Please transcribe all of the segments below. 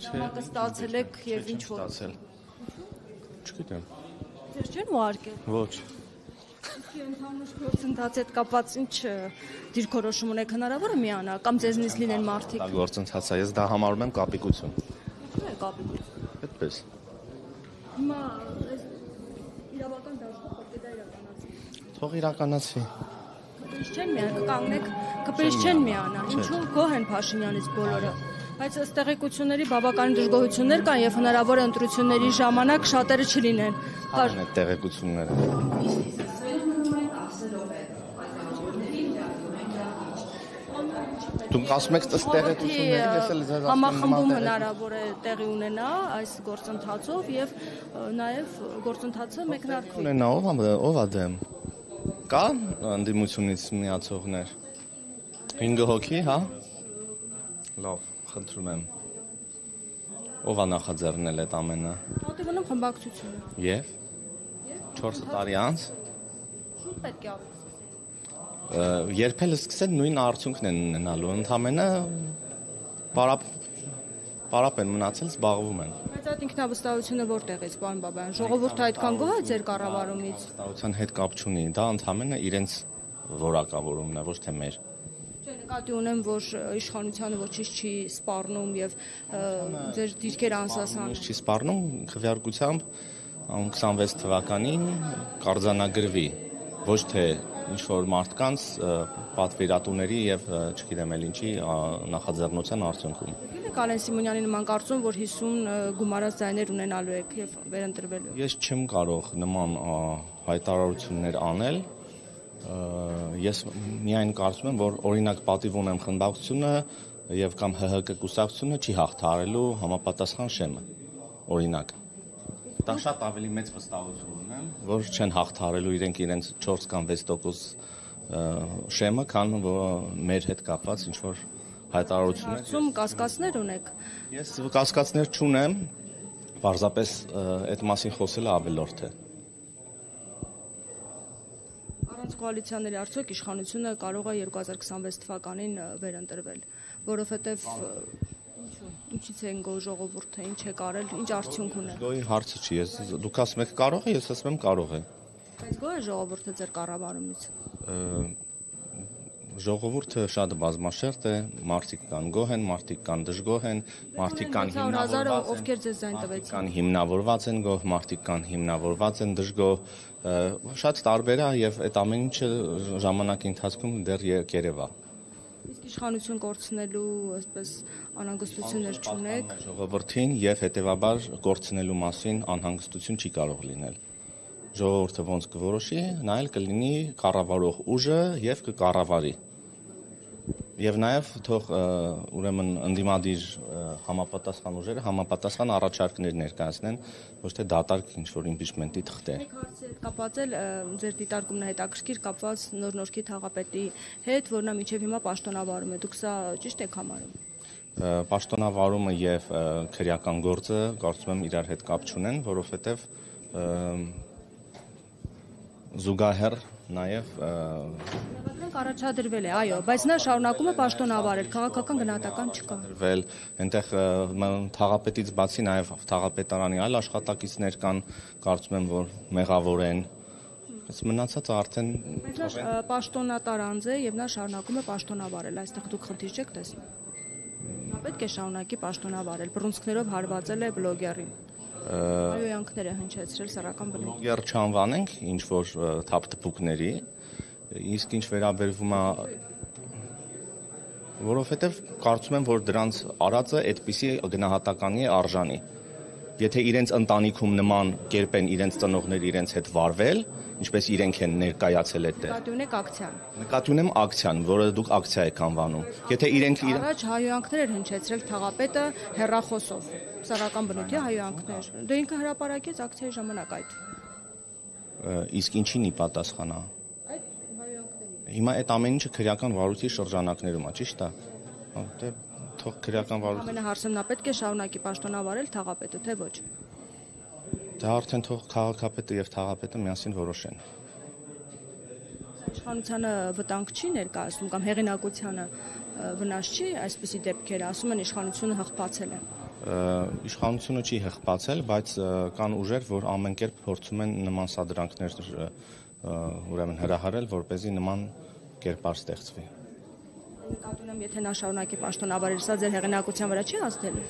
Ժամանակը ստացել եք եւ ինչ որ։ Ստացել։ Չգիտեմ։ Ձեզ չեն ուղարկել։ Ոչ։ Իսկ ընդհանուր գործընթացի հետ կապված ինչ դիրքորոշում ունեք, հնարավոր է միանա կամ ձեզնից լինեն մարդիկ։ Դա գործընթացը ես դա համարում եմ կապիկություն։ Ինչու է կապիկություն։ Այդպես։ Հիմա այս իրավական դաշտում պետք է դա իրականացվի։ Թող իրականացվի։ Կպրիչ չեն միանա, կանգնեք, կպրիչ չեն միանա։ Ինչու գոհ են Փաշինյանից բոլորը։ Բայց ըստ տեղեկությունների բավական դժգոհություններ կան եւ հնարավոր է ընտրությունների ժամանակ շատերը չլինեն։ Այն այդ տեղեկությունները։ Դուք ասում եք ըստ տեղեկությունների, ես էլ ձեզ համախմբում հնարավոր է տեղի ունենա այս գործընթացով եւ նաեւ գործընթացը մեկնարկվի։ Ունենա ով է դեմ։ Կա ընդդիմությունից միացողներ։ 5 հոգի, հա։ Լավ, խնդրում եմ։ Ով է նախաձեռնել այդ ամենը։ Պատիվանում խմբակցությունը։ Եվ 4 տարի անց Շուտ պետք է ապրես։ Երբ էլ սկսեն նույն արդյունքն են ունենալու, ընդամենը պարապ են մնացել, զբաղվում են։ Բայց այդ ինքնավստահությունը որտեղից, պարոն Բաբայան, ժողովուրդը այդքան գոհ է ձեր կառավարումից։ Վստահության հետ կապ չունի, դա ընդամենը իրենց որակավորումն է, ոչ թե մեր։ Չէ, նկատի ունեմ, որ իշխանությանը ոչինչ չի սպառնում եւ ձեր դիրքերը անսասան։ Չի սպառնում, քվեարկությամբ 26 թվականին կարձանագրվի, ոչ թե ինչ-որ մարդկանց պատվիրատուների եւ չգիտեմ էլ ինչի նախաձեռնության արդյունքում։ Կալեն Սիմոնյանի նման կարծում, որ 50 գումարած ձայներ ունենալու եք եւ վերընտրվելու։ Ես չեմ կարող նման հայտարարություններ անել։ Ես միայն կարծում եմ, որ օրինակ պատիվ ունեմ խմբակցությունը եւ կամ ՀՀԿ կուսակցությունը չի հաղթահարելու համապատասխան շեմը։ Օրինակ։ Դա շատ ավելի մեծ վստահություն ունեմ, որ չեն հաղթահարելու իրենց 4 կամ 6% շեմը, քան մեր հետ կապված ինչ որ հայտարարություններ։ Կարծում կասկածներ ունեք։ Ես կասկածներ չունեմ, պարզապես այդ մասին խոսելը ավելորդ է։ Առանց կոալիցիաների արդյոք իշխանությունը կարող է 2026 թվականին վերընտրվել, որովհետև ինչից են գոհ ժողովուրդը, ինչ է կարել, ինչ արդյունք ունի։ Գոհի հարցը չի, դուք ասում եք կարող է, ես ասում եմ կարող է։ Բայց գոհ է ժողովուրդը ձեր կառավարումից։ Ժողովուրդը շատ բազմաշերտ է, մարդիկ կան գոհ են, մարդիկ կան դժգոհ են, մարդիկ կան հիմնավորված են գոհ, մարդիկ կան հիմնավորված են դժգոհ, շատ տարբեր է եւ այդ ամեն ինչը ժամանակի ընթացքում դեռ երևա։ Իսկ իշխանություն կորցնելու այսպես անհանգստություններ չունեք։ Ժողովրդին եւ հետեւաբար կորցնելու մասին անհանգստություն չի կարող լինել։ Ժողովուրդը ոնց կորոշի, նա էլ կլինի կառավարող ուժը եւ կկառավարի։ Եվ նաեւ թող ուրեմն ընդդիմադիր համապատասխան ուժերը համապատասխան առաջարկներ ներկայացնեն, ոչ թե դատարկ ինչ-որ իմպիչմենտի թղթեր։ Մեկ հարցի հետ կապված էլ ձեր դիտարկումն է հետաքրքիր կապված Նոր-Նորքի թաղապետի հետ, որն մինչև հիմա պաշտոնավարում է։ Դուք սա ճիշտ եք համարում։ Պաշտոնավարումը եւ քրեական գործը կարծում եմ իրար հետ կապ չունեն, որովհետեւ զուգահեռ նաև առաջադրվել է, այո, բայց նա շարունակում է պաշտոնավարել, քաղաքական գնահատական չկա։ Դրվել, այնտեղ թաղապետից բացի նաև թաղապետարանի այլ աշխատակիցներ կան, կարծում եմ, որ մեղավոր են։ Բայց մնացածը արդեն պաշտոնատար անձ է եւ նա շարունակում է պաշտոնավարել, այստեղ դուք խնդիր չեք տեսնում։ Նա պետք է շարունակի պաշտոնավարել, բռունցքներով հարվածել է բլոգերին։ Հայոյանքներ է հնչեցրել սեռական բնույթ։ Բլոգեր չանվանենք ինչ-որ թափթփուկների, իսկ ինչ վերաբերվում է, որովհետև կարծում եմ, որ դրանց արածը այդպիսի գնահատականի է արժանի։ Եթե իրենց ընտանիքում նման կերպ են իրենց ծնողները իրենց հետ վարվել, ինչպես իրենք են ներկայացել այդտեղ։ Նկատի ունեք ակցիան։ Նկատի ունեմ ակցիան, որը դուք ակցիա եք անվանում։ Եթե իրենք առաջ հայոյանքներ էր հնչեցրել թաղապետը հեռախոսով, սեռական բնույթի հայոյանքներ։ Դե ինքը հրապարակեց ակցիայի ժամանակ այդ։ Իսկ ինչին ի պատասխանա։ Այդ հայոյանքներին։ Հիմա այդ ամեն ինչը քրեական վարույթի շրջանակներում է, ճիշտ է։ Դե թող քրեական վարույթ։ Ամենահարցն նա պետք է շարունակի պաշտոնավարել թաղապետը, թե ոչ։ Դա արդեն թող քաղաքապետը եւ թաղապետը միասին որոշեն։ Իշխանությանը վտանգ չի ներկայացնում կամ հեղինակությանը վնաս չի այսպիսի դեպքերը, ասում են իշխանությունը հղկացել է։ Իշխանությունը չի հղկացել, բայց կան ուժեր, որ ամեն կերպ փորձում են նման սադրանքներ ուրեմն հրահարել, որպեսզի նման կերպար ստեղծվի։ Նկատի ունեմ, եթե նա շարունակի պաշտոնավարել, սա ձեր հեղինակության վրա չի ազդելու։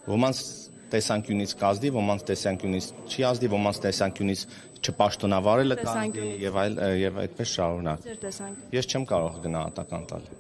Ոմանց տեսանկյունից կազդի, ոմանց տեսանկյունից չի ազդի, ոմանց տեսանկյունից չպաշտոնավարելը կազդի եւ այդպես շարունակ։ Ձեր տեսանկյուն։ Ես չեմ կարող գնահատական տալ։